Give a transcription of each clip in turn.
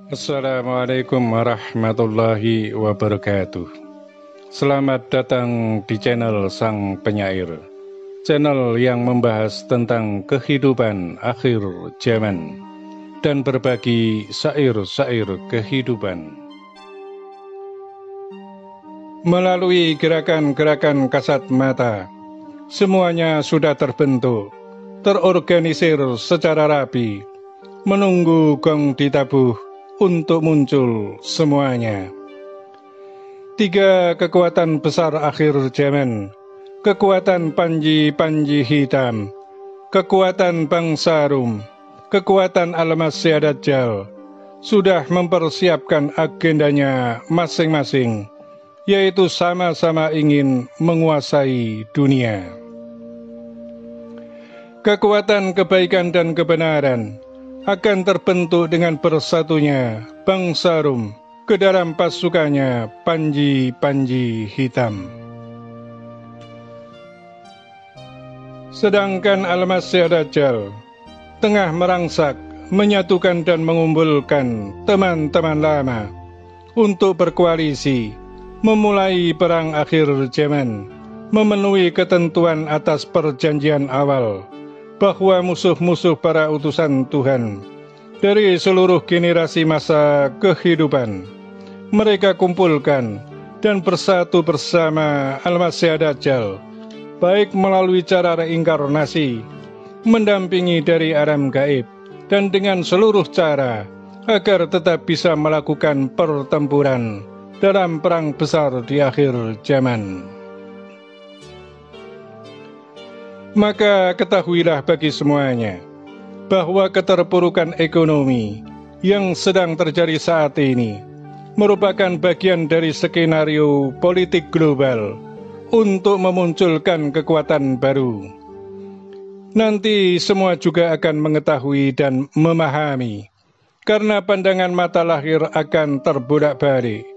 Assalamualaikum warahmatullahi wabarakatuh. Selamat datang di channel Sang Penyair, channel yang membahas tentang kehidupan akhir zaman dan berbagi syair-syair kehidupan. Melalui gerakan-gerakan kasat mata, semuanya sudah terbentuk, terorganisir secara rapi, menunggu gong ditabuh untuk muncul semuanya. Tiga kekuatan besar akhir zaman, kekuatan Panji hitam, kekuatan bangsa Rum, kekuatan Al-Masih Dajjal, sudah mempersiapkan agendanya masing-masing, yaitu sama-sama ingin menguasai dunia. Kekuatan kebaikan dan kebenaran akan terbentuk dengan bersatunya bangsa Rum ke dalam pasukannya Panji hitam. Sedangkan Al-Masih Dajjal tengah merangsak, menyatukan dan mengumpulkan teman-teman lama untuk berkoalisi, memulai perang akhir zaman, memenuhi ketentuan atas perjanjian awal, bahwa musuh-musuh para utusan Tuhan dari seluruh generasi masa kehidupan mereka kumpulkan dan bersatu bersama Al-Masih Dajjal, baik melalui cara reinkarnasi, mendampingi dari alam gaib, dan dengan seluruh cara agar tetap bisa melakukan pertempuran dalam perang besar di akhir zaman. Maka ketahuilah bagi semuanya bahwa keterpurukan ekonomi yang sedang terjadi saat ini merupakan bagian dari skenario politik global untuk memunculkan kekuatan baru. Nanti semua juga akan mengetahui dan memahami, karena pandangan mata lahir akan terbolak-balik.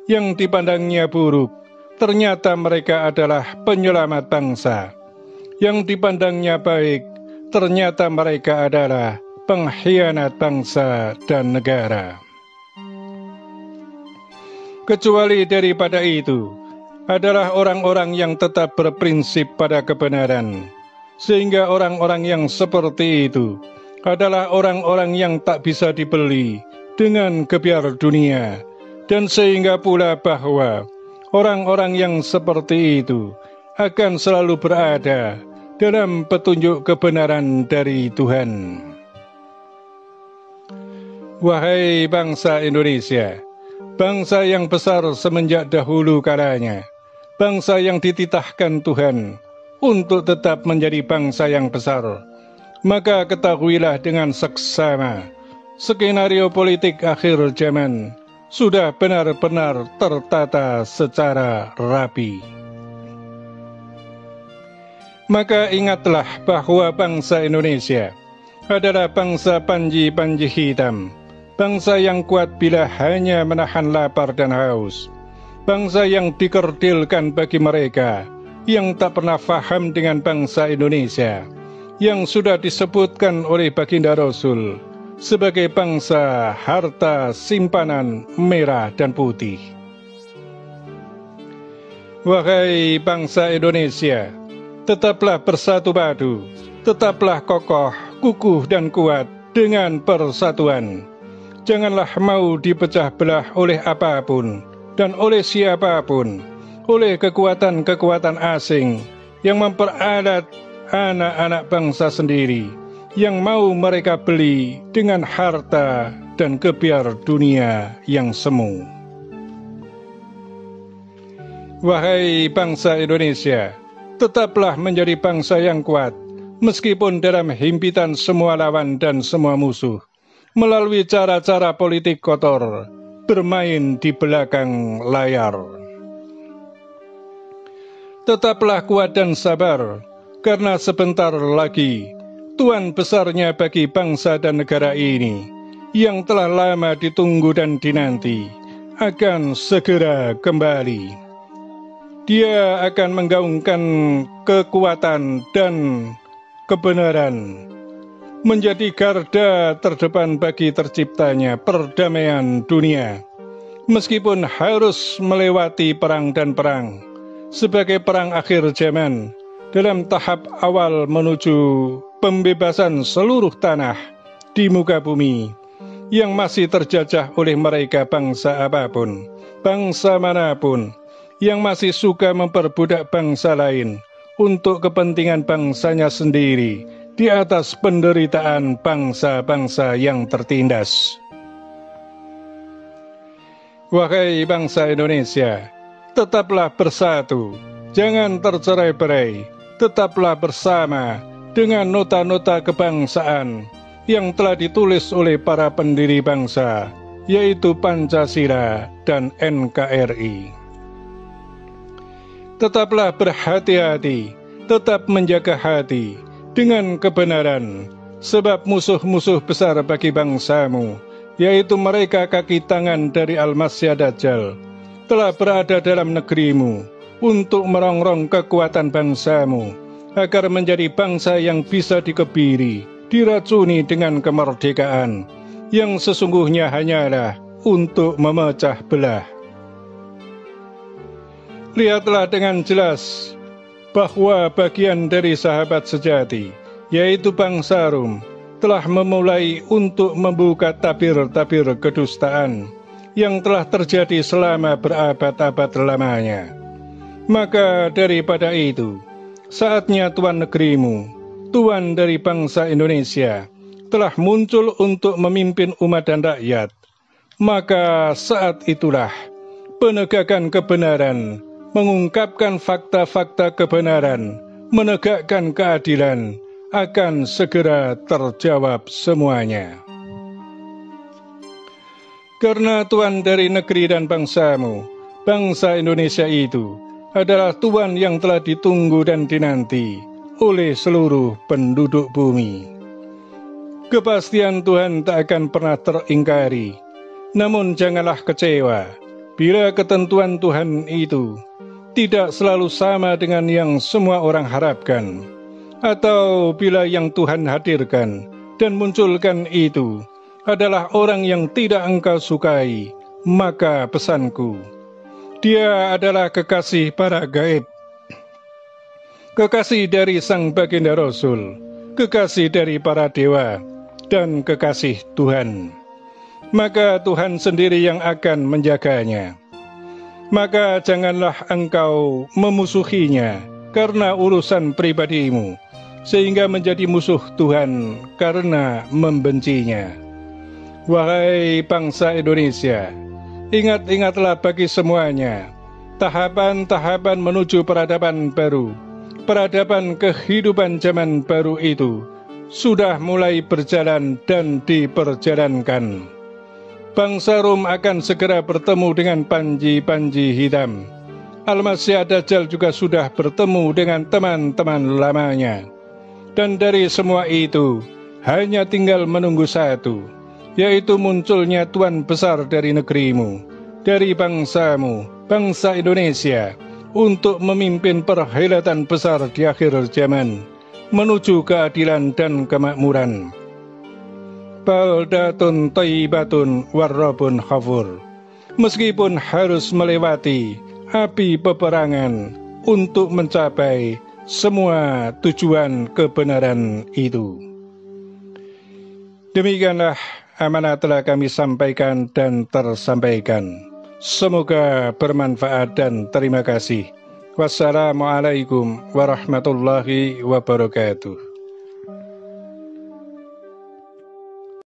Yang dipandangnya buruk, ternyata mereka adalah penyelamat bangsa. Yang dipandangnya baik, ternyata mereka adalah pengkhianat bangsa dan negara. Kecuali daripada itu, adalah orang-orang yang tetap berprinsip pada kebenaran, sehingga orang-orang yang seperti itu adalah orang-orang yang tak bisa dibeli dengan gebyar dunia, dan sehingga pula bahwa orang-orang yang seperti itu akan selalu berada dalam petunjuk kebenaran dari Tuhan. Wahai bangsa Indonesia, bangsa yang besar semenjak dahulu kalanya, bangsa yang dititahkan Tuhan untuk tetap menjadi bangsa yang besar, maka ketahuilah dengan seksama, skenario politik akhir zaman sudah benar-benar tertata secara rapi. Maka ingatlah bahwa bangsa Indonesia adalah bangsa Panji hitam, bangsa yang kuat bila hanya menahan lapar dan haus, bangsa yang dikerdilkan bagi mereka yang tak pernah faham dengan bangsa Indonesia, yang sudah disebutkan oleh baginda Rasul sebagai bangsa harta simpanan merah dan putih. Wahai bangsa Indonesia, tetaplah bersatu padu, tetaplah kokoh, kukuh dan kuat dengan persatuan. Janganlah mau dipecah belah oleh apapun dan oleh siapapun, oleh kekuatan-kekuatan asing yang memperalat anak-anak bangsa sendiri, yang mau mereka beli dengan harta dan gebyar dunia yang semu. Wahai bangsa Indonesia, tetaplah menjadi bangsa yang kuat, meskipun dalam himpitan semua lawan dan semua musuh, melalui cara-cara politik kotor, bermain di belakang layar. Tetaplah kuat dan sabar, karena sebentar lagi, Tuan besarnya bagi bangsa dan negara ini, yang telah lama ditunggu dan dinanti, akan segera kembali. Dia akan menggaungkan kekuatan dan kebenaran menjadi garda terdepan bagi terciptanya perdamaian dunia. Meskipun harus melewati perang dan perang, sebagai perang akhir zaman, dalam tahap awal menuju pembebasan seluruh tanah di muka bumi, yang masih terjajah oleh mereka bangsa apapun, bangsa manapun, yang masih suka memperbudak bangsa lain, untuk kepentingan bangsanya sendiri, di atas penderitaan bangsa-bangsa yang tertindas. Wahai bangsa Indonesia, tetaplah bersatu, jangan tercerai-berai, tetaplah bersama dengan nota-nota kebangsaan yang telah ditulis oleh para pendiri bangsa, yaitu Pancasila dan NKRI. Tetaplah berhati-hati, tetap menjaga hati dengan kebenaran, sebab musuh-musuh besar bagi bangsamu, yaitu mereka kaki tangan dari Al-Masih Dajjal, telah berada dalam negerimu untuk merongrong kekuatan bangsamu, agar menjadi bangsa yang bisa dikebiri, diracuni dengan kemerdekaan, yang sesungguhnya hanyalah untuk memecah belah. Lihatlah dengan jelas bahwa bagian dari sahabat sejati, yaitu bangsa Rum, telah memulai untuk membuka tabir-tabir kedustaan yang telah terjadi selama berabad-abad lamanya. Maka daripada itu, saatnya Tuan negerimu, Tuan dari bangsa Indonesia, telah muncul untuk memimpin umat dan rakyat. Maka saat itulah penegakan kebenaran, mengungkapkan fakta-fakta kebenaran, menegakkan keadilan, akan segera terjawab semuanya. Karena Tuan dari negeri dan bangsamu, bangsa Indonesia itu adalah Tuan yang telah ditunggu dan dinanti oleh seluruh penduduk bumi. Kepastian Tuhan tak akan pernah teringkari, namun janganlah kecewa bila ketentuan Tuhan itu tidak selalu sama dengan yang semua orang harapkan, atau bila yang Tuhan hadirkan dan munculkan itu adalah orang yang tidak engkau sukai, maka pesanku, dia adalah kekasih para gaib, kekasih dari Sang Baginda Rasul, kekasih dari para dewa, dan kekasih Tuhan. Maka Tuhan sendiri yang akan menjaganya. Maka janganlah engkau memusuhinya karena urusan pribadimu, sehingga menjadi musuh Tuhan karena membencinya. Wahai bangsa Indonesia, ingat-ingatlah bagi semuanya, tahapan-tahapan menuju peradaban baru, peradaban kehidupan zaman baru itu sudah mulai berjalan dan diperjalankan. Bangsa Rum akan segera bertemu dengan panji-panji hitam. Al-Masih Dajjal juga sudah bertemu dengan teman-teman lamanya. Dan dari semua itu, hanya tinggal menunggu satu, yaitu munculnya Tuan besar dari negerimu, dari bangsamu, bangsa Indonesia, untuk memimpin perhelatan besar di akhir zaman, menuju keadilan dan kemakmuran. Baldatun thayyibatun warrabbun ghafur. Meskipun harus melewati api peperangan untuk mencapai semua tujuan kebenaran itu. Demikianlah amanah telah kami sampaikan dan tersampaikan. Semoga bermanfaat dan terima kasih. Wassalamualaikum warahmatullahi wabarakatuh.